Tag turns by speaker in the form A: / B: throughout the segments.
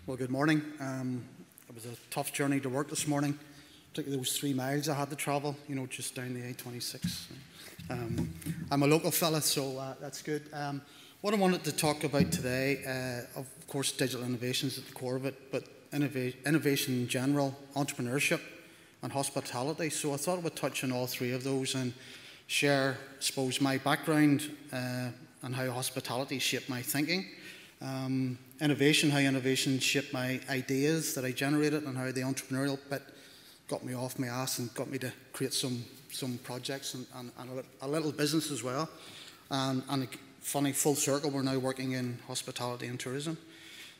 A: Well, good morning. It was a tough journey to work this morning. Particularly those 3 miles I had to travel, just down the A26. I'm a local fella, so that's good. What I wanted to talk about today, of course, digital innovation is at the core of it, but innovation in general, entrepreneurship, and hospitality. So I thought I would touch on all 3 of those and share, I suppose, my background and how hospitality shaped my thinking. How innovation shaped my ideas that I generated, and how the entrepreneurial bit got me off my ass and got me to create some projects and a little business as well. And a funny full circle, we're now working in hospitality and tourism.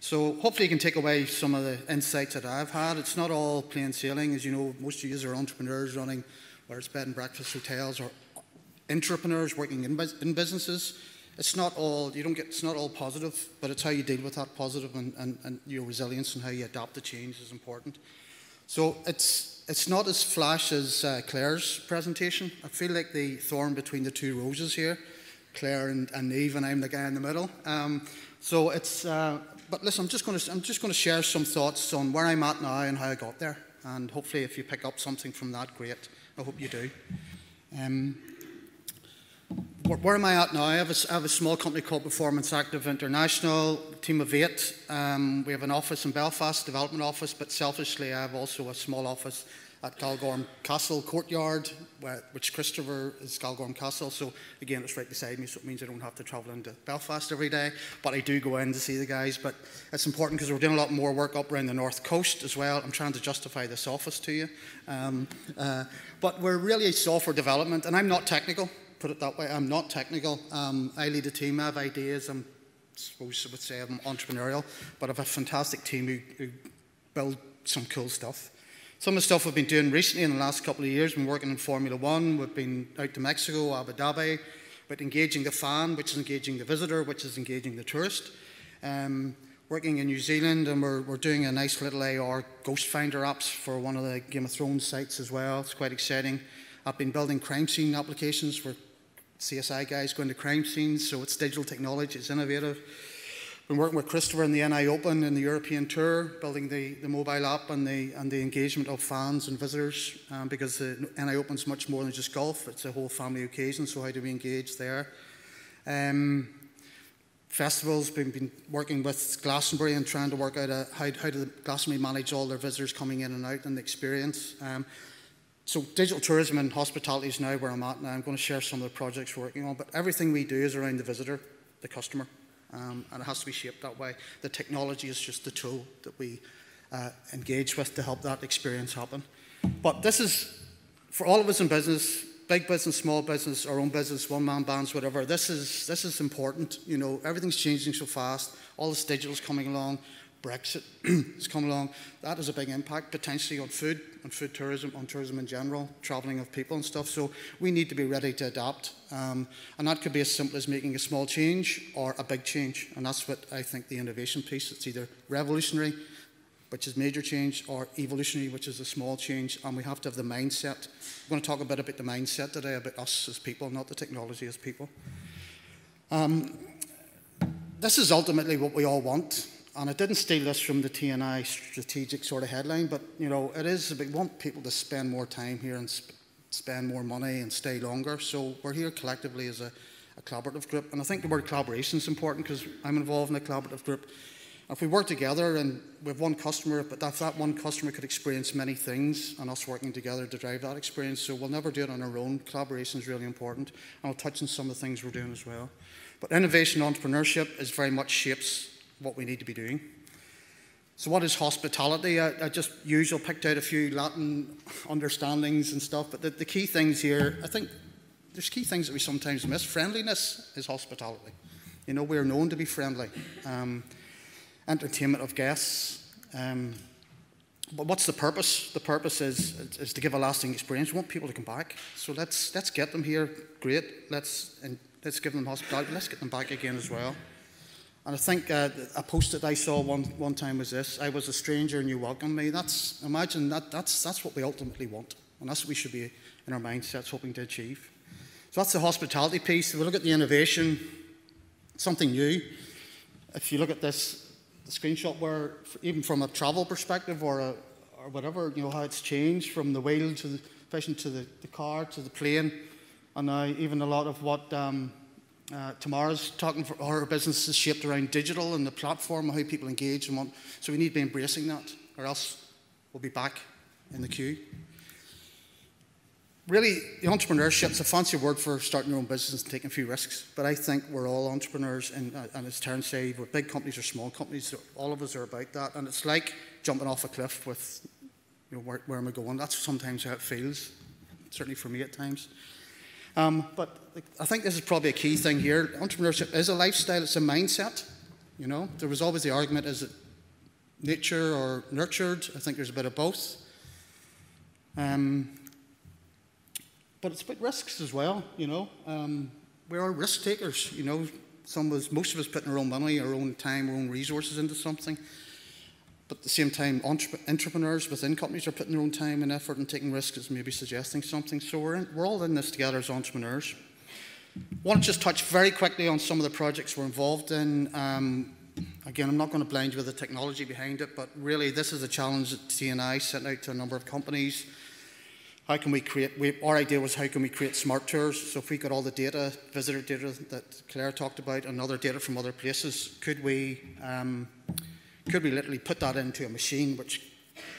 A: So hopefully you can take away some of the insights that I've had. It's not all plain sailing. As you know, most of you are entrepreneurs running, whether it's bed and breakfast hotels, or entrepreneurs working in businesses. It's not all positive, but it's how you deal with that positive, and your resilience and how you adapt to change is important. So it's not as flash as Claire's presentation. I feel like the thorn between the 2 roses here, Claire and Eve, and I'm the guy in the middle. But listen, I'm just going to share some thoughts on where I'm at now and how I got there. And hopefully, if you pick up something from that, great. I hope you do. Where am I at now? I have a small company called PerformanceActive International, team of 8. We have an office in Belfast, development office, but selfishly I have also a small office at Galgorm Castle Courtyard, which Christopher is Galgorm Castle. So again, it's right beside me, so it means I don't have to travel into Belfast every day. But I do go in to see the guys. But it's important because we're doing a lot more work up around the North Coast as well. I'm trying to justify this office to you. But we're really software development, and I'm not technical. Put it that way, I'm not technical. I lead a team, I have ideas, I suppose I would say I'm entrepreneurial, but I have a fantastic team who build some cool stuff. Some of the stuff we've been doing recently in the last couple of years, we've been working in Formula 1, we've been out to Mexico, Abu Dhabi, but engaging the fan, which is engaging the visitor, which is engaging the tourist. Working in New Zealand, and we're doing a nice little AR ghost finder apps for one of the Game of Thrones sites as well. It's quite exciting. I've been building crime scene applications for CSI guys going to crime scenes, so it's digital technology, it's innovative. Been working with Christopher in the NI Open and the European Tour, building the mobile app and the engagement of fans and visitors, because the NI Open is much more than just golf, it's a whole family occasion, so how do we engage there? Festivals, been working with Glastonbury and trying to work out how do the Glastonbury manage all their visitors coming in and out and the experience. So digital tourism and hospitality is now where I'm at now. I'm going to share some of the projects we're working on, but everything we do is around the visitor, the customer, and it has to be shaped that way. The technology is just the tool that we engage with to help that experience happen. But this is, for all of us in business, big business, small business, our own business, one-man bands, whatever, this is important. Everything's changing so fast. All this digital is coming along. Brexit has come along. That has a big impact potentially on food tourism, on tourism in general, travelling of people and stuff. So we need to be ready to adapt. And that could be as simple as making a small change or a big change. And that's what I think the innovation piece, it's either revolutionary, which is major change, or evolutionary, which is a small change. And we have to have the mindset. I'm going to talk a bit about the mindset today, about us as people, not the technology as people. This is ultimately what we all want. And I didn't steal this from the TNI strategic sort of headline, but it is we want people to spend more time here and spend more money and stay longer. So we're here collectively as a collaborative group, and I think the word collaboration is important because I'm involved in a collaborative group. If we work together and we have one customer, but that one customer could experience many things, and us working together to drive that experience. So we'll never do it on our own. Collaboration is really important, and I'll touch on some of the things we're doing as well. But innovation entrepreneurship is very much shapes what we need to be doing. So what is hospitality? I just picked out a few Latin understandings and stuff, but the key things here, I think there's key things that we sometimes miss. Friendliness is hospitality. We're known to be friendly. Entertainment of guests. But what's the purpose? The purpose is to give a lasting experience. We want people to come back. So let's get them here. Great. Let's give them hospitality. Let's get them back again as well. And I think a post that I saw one time was this: I was a stranger and you welcomed me. Imagine that's what we ultimately want. And that's what we should be in our mindsets hoping to achieve. So that's the hospitality piece. If we look at the innovation, something new. If you look at this screenshot where, even from a travel perspective or whatever, you know, how it's changed from the wheel to the fishing to the car to the plane, and now even a lot of what Tamara's talking for her business is shaped around digital and the platform, how people engage and want. So we need to be embracing that, or else we'll be back in the queue. Really, the entrepreneurship's a fancy word for starting your own business and taking a few risks. But I think we're all entrepreneurs, and as Terence said, we're big companies or small companies. So all of us are about that, and it's like jumping off a cliff with, you know, where am I going? That's sometimes how it feels. Certainly for me at times. But I think this is probably a key thing here. Entrepreneurship is a lifestyle. It's a mindset. You know, there was always the argument: is it nature or nurtured? I think there's a bit of both. But it's about risks as well, you know. We are risk takers, you know. Most of us putting our own money, our own time, our own resources into something. But at the same time, entrepreneurs within companies are putting their own time and effort and taking risks, as maybe suggesting something. So we're all in this together as entrepreneurs. I want to just touch very quickly on some of the projects we're involved in. Again, I'm not going to blind you with the technology behind it, but really this is a challenge that TNI sent out to a number of companies. How can we create, our idea was how can we create smart tours? So if we got all the data, visitor data that Claire talked about and other data from other places, could we literally put that into a machine which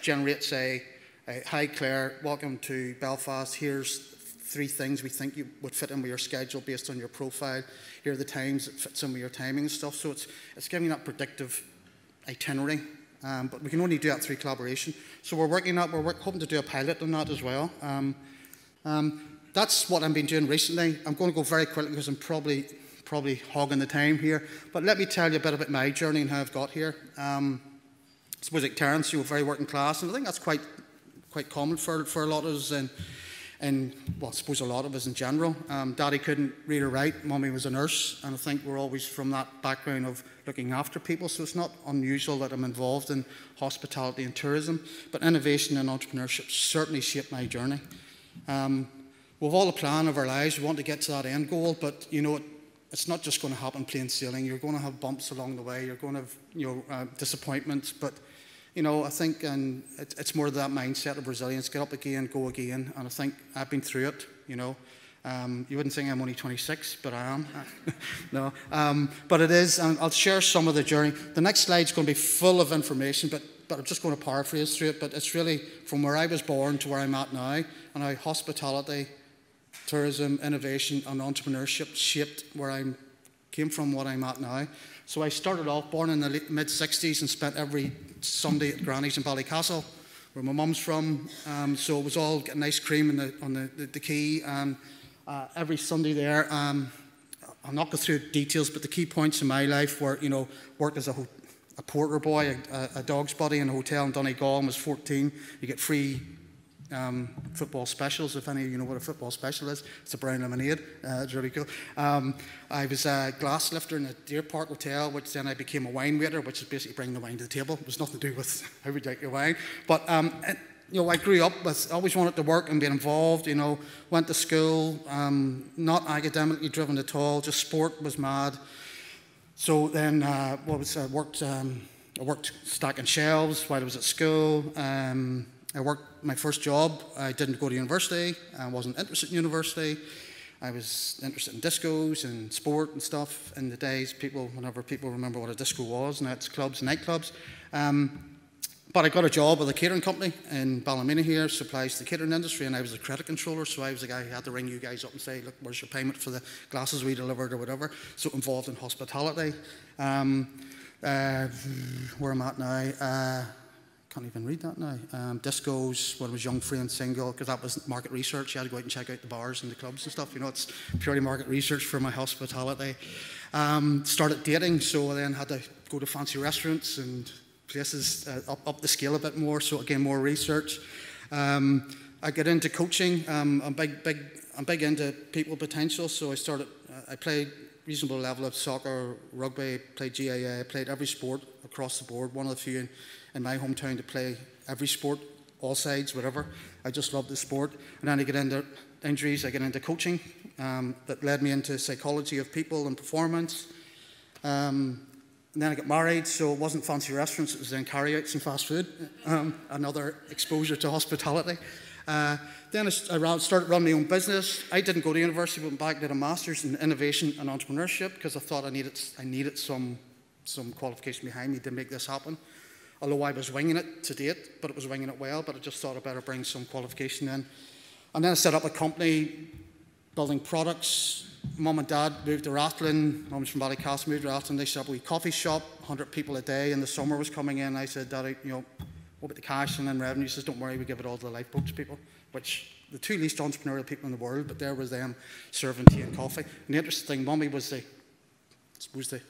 A: generates hi Claire, welcome to Belfast, here's 3 things we think you would fit in with your schedule based on your profile, here are the times that fits in with your timing and stuff. So it's giving that predictive itinerary. But we can only do that through collaboration. So we're hoping to do a pilot on that as well. That's what I've been doing recently. I'm going to go very quickly because I'm probably hogging the time here. But let me tell you a bit about my journey and how I've got here. I suppose like Terence, you were very working class, and I think that's quite common for a lot of us, and well, I suppose a lot of us in general. Daddy couldn't read or write, Mummy was a nurse, and I think we're always from that background of looking after people, so it's not unusual that I'm involved in hospitality and tourism, but innovation and entrepreneurship certainly shaped my journey. We've all a plan of our lives, we want to get to that end goal, but you know, it's not just going to happen plain sailing. You're going to have bumps along the way, you're going to have disappointments, but you know, I think it's more that mindset of resilience, get up again, go again, and I think I've been through it, you know. You wouldn't think I'm only 26, but I am. No, but it is, and I'll share some of the journey. The next slide's going to be full of information, but I'm just going to paraphrase through it, but it's really from where I was born to where I'm at now, and how hospitality, tourism, innovation, and entrepreneurship shaped where I came from, what I'm at now. So I started off, born in the mid-60s, and spent every Sunday at Granny's in Ballycastle, where my mum's from. So it was all getting ice cream on the quay. Every Sunday there, I'll not go through details, but the key points in my life were, you know, worked as a porter boy, a dog's buddy in a hotel in Donegal, and was 14. You get free football specials, if any of you know what a football special is. It's a brown lemonade. It's really cool. I was a glass lifter in a Deer Park hotel, which then I became a wine waiter, which is basically bringing the wine to the table. It was nothing to do with how we drink your wine. But you know, I grew up with, always wanted to work and be involved, you know, went to school, not academically driven at all, just sport was mad. So then I worked stacking shelves while I was at school. I worked my first job. I didn't go to university. I wasn't interested in university. I was interested in discos and sport and stuff in the days, whenever people remember what a disco was, now it's clubs and nightclubs. But I got a job with a catering company in Ballymena here, supplies to the catering industry, and I was a credit controller, so I was the guy who had to ring you guys up and say, look, where's your payment for the glasses we delivered or whatever. So involved in hospitality. Where I'm at now, can't even read that now. Discos, when I was young, free and single, because that was market research. You had to go out and check out the bars and the clubs and stuff. You know, it's purely market research for my hospitality. Started dating, so I then had to go to fancy restaurants and places, up the scale a bit more, so again, more research. I get into coaching. I'm big into people potential, so I played reasonable level of soccer, rugby, played GAA, played every sport across the board, one of the few in my hometown to play every sport, all sides, whatever. I just loved the sport. And then I get into injuries, I get into coaching, that led me into psychology of people and performance. And And then I got married, so it wasn't fancy restaurants, it was then carry-outs and fast food. Another exposure to hospitality. Then I started running my own business. I didn't go to university, but went back and did a master's in innovation and entrepreneurship because I thought I needed some qualification behind me to make this happen. Although I was winging it to date, but it was winging it well, but I just thought I better bring some qualification in. And then I set up a company building products. Mum and Dad moved to Rathlin. Mum's from Ballycastle, moved to Rathlin. They set up a wee coffee shop, 100 people a day, and the summer was coming in. I said, Daddy, what about the cash and then revenue? He says, don't worry, we give it all to the lifeboats people, which the two least entrepreneurial people in the world, but there was them serving tea and coffee. And the interesting thing, Mummy was the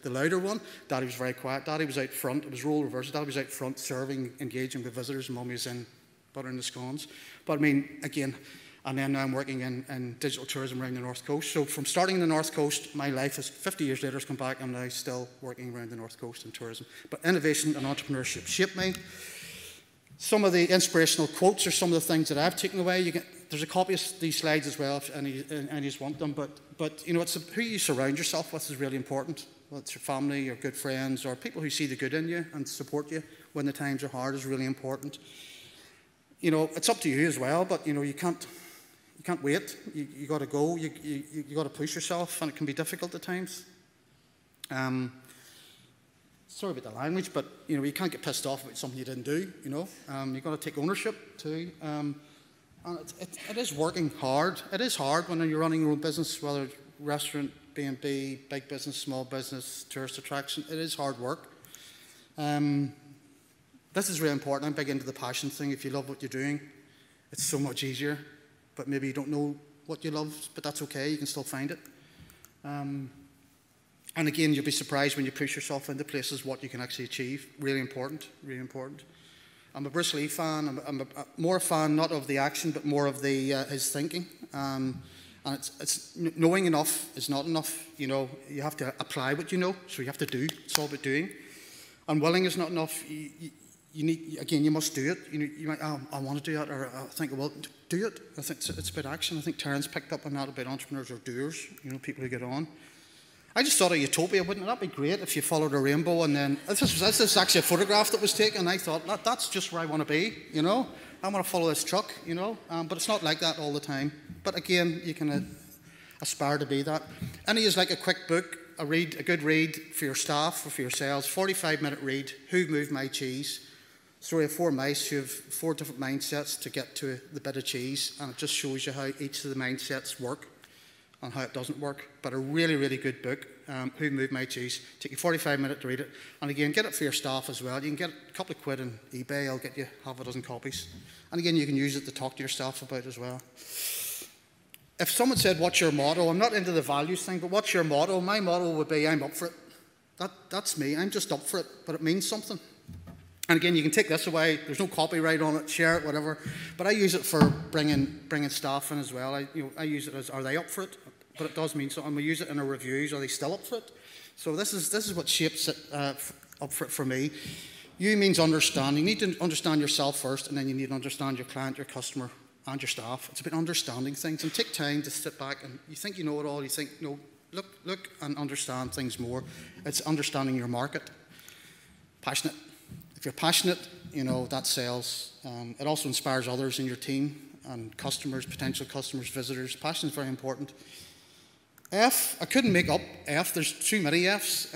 A: louder one. Daddy was very quiet. Daddy was out front. It was role reversed. Daddy was out front serving, engaging with visitors, and Mummy was in buttering the scones. But I mean, again, and then now I'm working in digital tourism around the North Coast. So from starting in the North Coast, my life is 50 years later has come back. I'm now still working around the North Coast in tourism. But innovation and entrepreneurship shaped me. Some of the inspirational quotes are some of the things that I've taken away. There's a copy of these slides as well if any want them. But it's who you surround yourself with is really important. Whether it's your family, your good friends, or people who see the good in you and support you when the times are hard is really important. It's up to you as well, but you can't wait. You got to go. You got to push yourself, and it can be difficult at times. Sorry about the language, but you can't get pissed off about something you didn't do. You've got to take ownership too. And it is working hard. It is hard when you're running your own business, whether it's restaurant, B&B, big business, small business, tourist attraction. It is hard work. This is really important. I'm big into the passion thing. If you love what you're doing, it's so much easier. But maybe you don't know what you love, but that's okay. You can still find it. And again, you'll be surprised when you push yourself into places what you can actually achieve. Really important, really important. I'm a Bruce Lee fan. I'm more a fan not of the action, but more of his thinking. And it's knowing enough is not enough. You have to apply what you know, so you have to do. It's all about doing. And willing is not enough. You must do it. You might, I want to do it, or I think, well, do it. I think it's about action. I think Terence picked up on that about entrepreneurs or doers, people who get on. I just thought of utopia. Wouldn't that be great if you followed a rainbow and then, this is actually a photograph that was taken, and I thought, that's just where I want to be, I want to follow this truck, but it's not like that all the time. But again, you can aspire to be that. And is like a quick book, a good read for your staff or for yourselves, 45-minute read, Who Moved My Cheese? Story of 4 mice who have 4 different mindsets to get to the bit of cheese, and it just shows you how each of the mindsets work and how it doesn't work. But a really, really good book, Who Moved My Cheese. Take you 45 minutes to read it. And again, get it for your staff as well. You can get a couple of quid on eBay. I'll get you half a dozen copies. And again, you can use it to talk to your staff about as well. If someone said, what's your motto? I'm not into the values thing, but what's your motto? My motto would be, I'm up for it. That's me. I'm just up for it, but it means something. And again, you can take this away. There's no copyright on it. Share it, whatever. But I use it for bringing staff in as well. I use it as, are they up for it? But it does mean something. We use it in our reviews. Are they still up for it? So this is what shapes it up for me. You means understanding. You need to understand yourself first, and then you need to understand your client, your customer, and your staff. It's about understanding things, and take time to sit back and you think you know it all. You think, no, look and understand things more. It's understanding your market. Passionate. If you're passionate, that sells. It also inspires others in your team and customers, potential customers, visitors. Passion is very important. F, I couldn't make up F. There's too many Fs.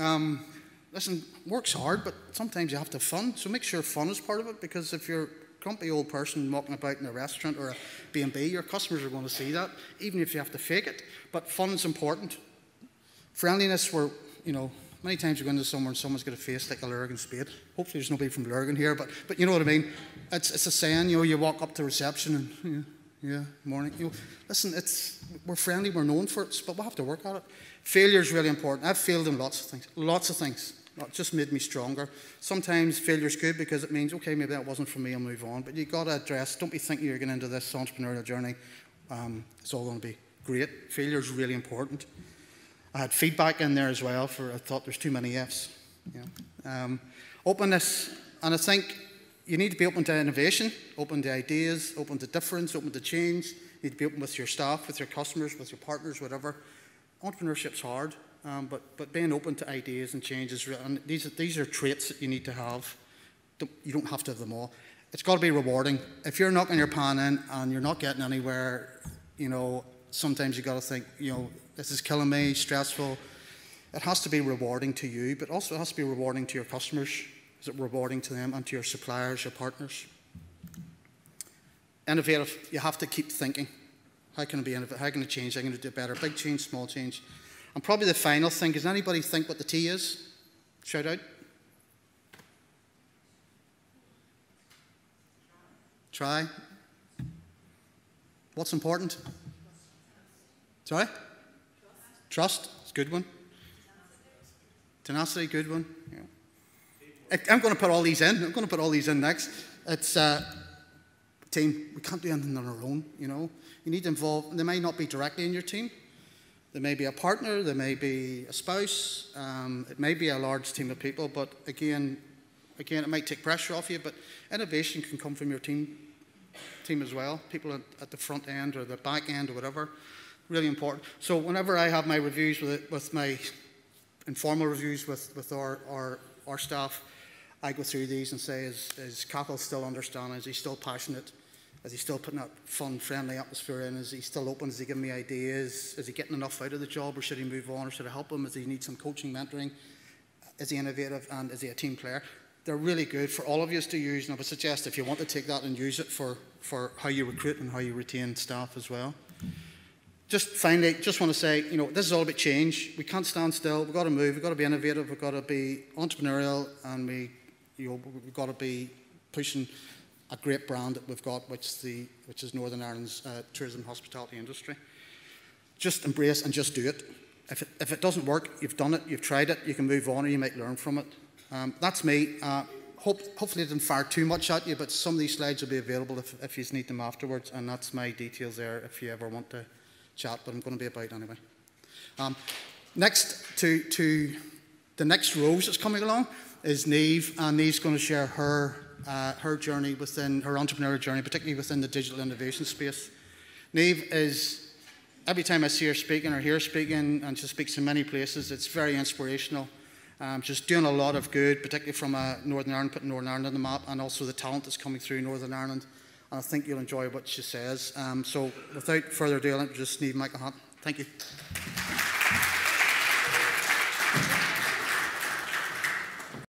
A: Listen, work's hard, but sometimes you have to have fun. So make sure fun is part of it, because if you're a grumpy old person walking about in a restaurant or a B&B, your customers are going to see that, even if you have to fake it. But fun is important. Friendliness, many times you go into somewhere and someone's got a face like a Lurgan spade. Hopefully there's nobody from Lurgan here, but you know what I mean. It's a saying, you walk up to reception and, yeah, morning. Listen, we're friendly, we're known for it, but we'll have to work at it. Failure is really important. I've failed in lots of things. It just made me stronger. Sometimes failure's good because it means, okay, maybe that wasn't for me, I'll move on. But you've got to address, don't be thinking you're getting into this entrepreneurial journey. It's all going to be great. Failure's really important. I had feedback in there as well I thought there's too many Fs. Openness, and I think you need to be open to innovation, open to ideas, open to difference, open to change. You need to be open with your staff, with your customers, with your partners, whatever. Entrepreneurship's hard. but being open to ideas and changes, and these are traits that you need to have. You don't have to have them all. It's got to be rewarding. If you're knocking your pan in and you're not getting anywhere, you know, sometimes you got to think, you know, this is killing me, stressful. It has to be rewarding to you, but also it has to be rewarding to your customers. Is it rewarding to them and to your suppliers, your partners? Innovative. You have to keep thinking. How can it be innovative? How can it change? How can it do better? Big change, small change. And probably the final thing, does anybody think what the T is? Shout out. Try. What's important? Sorry? Trust. It's a good one. Tenacity, good one. Yeah. I'm going to put all these in. I'm going to put all these in next. It's team. We can't do anything on our own, you know. You need to involve. They may not be directly in your team. There may be a partner. There may be a spouse. It may be a large team of people. But again, it might take pressure off you. But innovation can come from your team as well. People at the front end or the back end or whatever. Really important. So whenever I have my reviews with my informal reviews with our staff, I go through these and say, is Cathal still understanding? Is he still passionate? Is he still putting that fun, friendly atmosphere in? Is he still open? Is he giving me ideas? Is he getting enough out of the job, or should he move on, or should I help him? Does he need some coaching, mentoring? Is he innovative, and is he a team player? They're really good for all of you to use, and I would suggest if you want to take that and use it for how you recruit and how you retain staff as well. Just finally, just want to say, you know, this is all about change. We can't stand still. We've got to move. We've got to be innovative. We've got to be entrepreneurial, and we've got to be pushing a great brand that we've got, which is Northern Ireland's tourism hospitality industry. Just embrace and just do it. If it doesn't work, you've done it, you've tried it, you can move on, or you might learn from it. That's me. Hopefully it didn't fire too much at you, but some of these slides will be available if you need them afterwards, and that's my details there if you ever want to chat, but I'm going to be about anyway. Next to the next rose that's coming along is Niamh, and Niamh's going to share her journey within her entrepreneurial journey, particularly within the digital innovation space. Niamh is, every time I see her speaking or hear her speaking, and she speaks in many places, it's very inspirational. She's doing a lot of good, particularly from Northern Ireland, putting Northern Ireland on the map, and also the talent that's coming through Northern Ireland. And I think you'll enjoy what she says. So without further ado, I'll introduce Niamh McElhatton. Thank you.